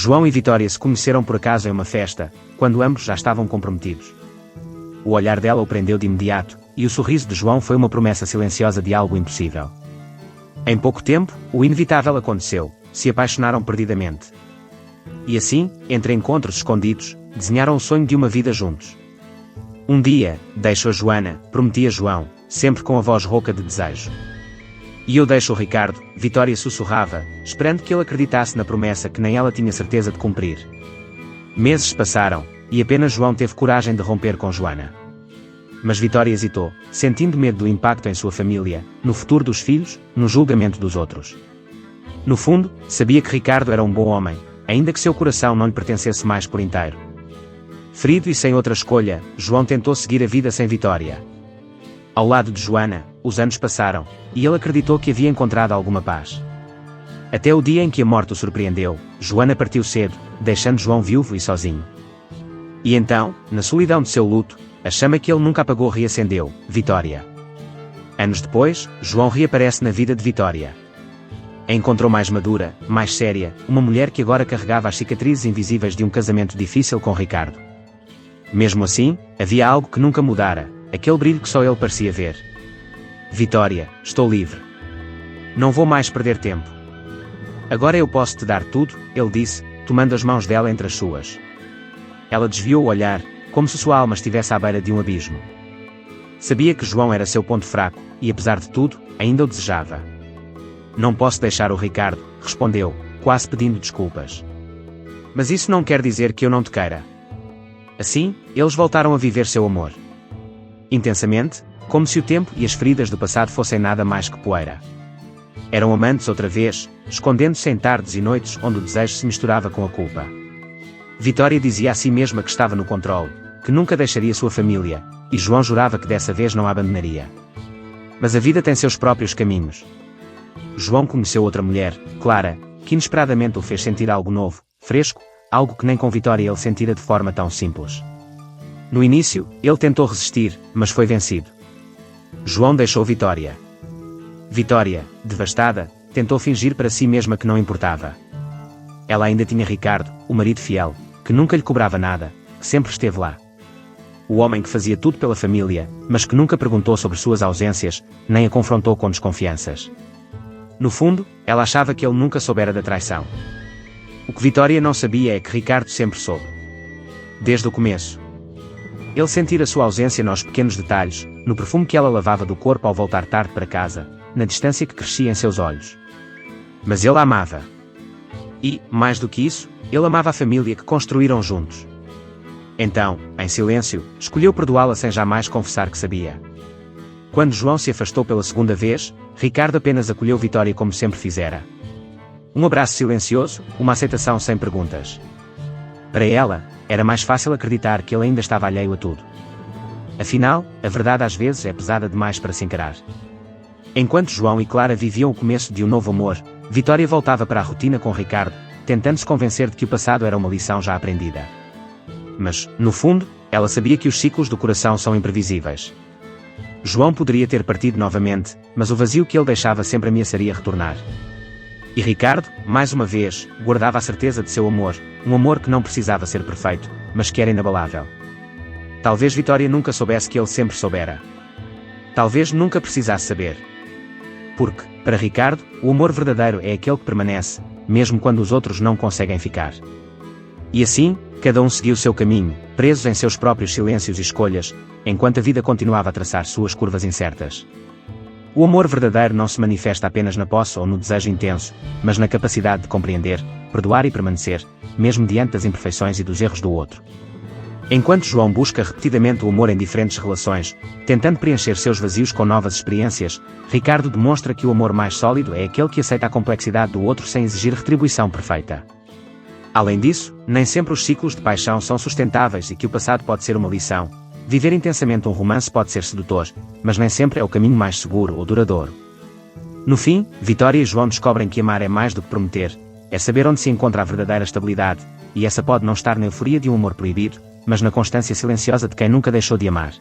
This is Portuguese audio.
João e Vitória se conheceram por acaso em uma festa, quando ambos já estavam comprometidos. O olhar dela o prendeu de imediato, e o sorriso de João foi uma promessa silenciosa de algo impossível. Em pouco tempo, o inevitável aconteceu, se apaixonaram perdidamente. E assim, entre encontros escondidos, desenharam o sonho de uma vida juntos. Um dia, deixo a Joana, prometia João, sempre com a voz rouca de desejo. E eu deixo o Ricardo, Vitória sussurrava, esperando que ele acreditasse na promessa que nem ela tinha certeza de cumprir. Meses passaram, e apenas João teve coragem de romper com Joana. Mas Vitória hesitou, sentindo medo do impacto em sua família, no futuro dos filhos, no julgamento dos outros. No fundo, sabia que Ricardo era um bom homem, ainda que seu coração não lhe pertencesse mais por inteiro. Ferido e sem outra escolha, João tentou seguir a vida sem Vitória. Ao lado de Joana, os anos passaram, e ele acreditou que havia encontrado alguma paz. Até o dia em que a morte o surpreendeu, Joana partiu cedo, deixando João viúvo e sozinho. E então, na solidão de seu luto, a chama que ele nunca apagou reacendeu, Vitória. Anos depois, João reaparece na vida de Vitória. A encontrou mais madura, mais séria, uma mulher que agora carregava as cicatrizes invisíveis de um casamento difícil com Ricardo. Mesmo assim, havia algo que nunca mudara, aquele brilho que só ele parecia ver. Vitória, estou livre. Não vou mais perder tempo. Agora eu posso te dar tudo, ele disse, tomando as mãos dela entre as suas. Ela desviou o olhar, como se sua alma estivesse à beira de um abismo. Sabia que João era seu ponto fraco, e apesar de tudo, ainda o desejava. Não posso deixar o Ricardo, respondeu, quase pedindo desculpas. Mas isso não quer dizer que eu não te queira. Assim, eles voltaram a viver seu amor. Intensamente, como se o tempo e as feridas do passado fossem nada mais que poeira. Eram amantes outra vez, escondendo-se em tardes e noites onde o desejo se misturava com a culpa. Vitória dizia a si mesma que estava no controle, que nunca deixaria sua família, e João jurava que dessa vez não a abandonaria. Mas a vida tem seus próprios caminhos. João conheceu outra mulher, Clara, que inesperadamente o fez sentir algo novo, fresco, algo que nem com Vitória ele sentira de forma tão simples. No início, ele tentou resistir, mas foi vencido. João deixou Vitória. Vitória, devastada, tentou fingir para si mesma que não importava. Ela ainda tinha Ricardo, o marido fiel, que nunca lhe cobrava nada, que sempre esteve lá. O homem que fazia tudo pela família, mas que nunca perguntou sobre suas ausências, nem a confrontou com desconfianças. No fundo, ela achava que ele nunca soubera da traição. O que Vitória não sabia é que Ricardo sempre soube. Desde o começo. Ele sentira sua ausência nos pequenos detalhes, no perfume que ela lavava do corpo ao voltar tarde para casa, na distância que crescia em seus olhos. Mas ele a amava. E, mais do que isso, ele amava a família que construíram juntos. Então, em silêncio, escolheu perdoá-la sem jamais confessar que sabia. Quando João se afastou pela segunda vez, Ricardo apenas acolheu Vitória como sempre fizera. Um abraço silencioso, uma aceitação sem perguntas. Para ela, era mais fácil acreditar que ele ainda estava alheio a tudo. Afinal, a verdade às vezes é pesada demais para se encarar. Enquanto João e Clara viviam o começo de um novo amor, Vitória voltava para a rotina com Ricardo, tentando se convencer de que o passado era uma lição já aprendida. Mas, no fundo, ela sabia que os ciclos do coração são imprevisíveis. João poderia ter partido novamente, mas o vazio que ele deixava sempre ameaçaria retornar. E Ricardo, mais uma vez, guardava a certeza de seu amor, um amor que não precisava ser perfeito, mas que era inabalável. Talvez Vitória nunca soubesse que ele sempre soubera. Talvez nunca precisasse saber. Porque, para Ricardo, o amor verdadeiro é aquele que permanece, mesmo quando os outros não conseguem ficar. E assim, cada um seguiu seu caminho, presos em seus próprios silêncios e escolhas, enquanto a vida continuava a traçar suas curvas incertas. O amor verdadeiro não se manifesta apenas na posse ou no desejo intenso, mas na capacidade de compreender, perdoar e permanecer, mesmo diante das imperfeições e dos erros do outro. Enquanto João busca repetidamente o amor em diferentes relações, tentando preencher seus vazios com novas experiências, Ricardo demonstra que o amor mais sólido é aquele que aceita a complexidade do outro sem exigir retribuição perfeita. Além disso, nem sempre os ciclos de paixão são sustentáveis e que o passado pode ser uma lição. Viver intensamente um romance pode ser sedutor, mas nem sempre é o caminho mais seguro ou duradouro. No fim, Vitória e João descobrem que amar é mais do que prometer, é saber onde se encontra a verdadeira estabilidade, e essa pode não estar na euforia de um amor proibido, mas na constância silenciosa de quem nunca deixou de amar.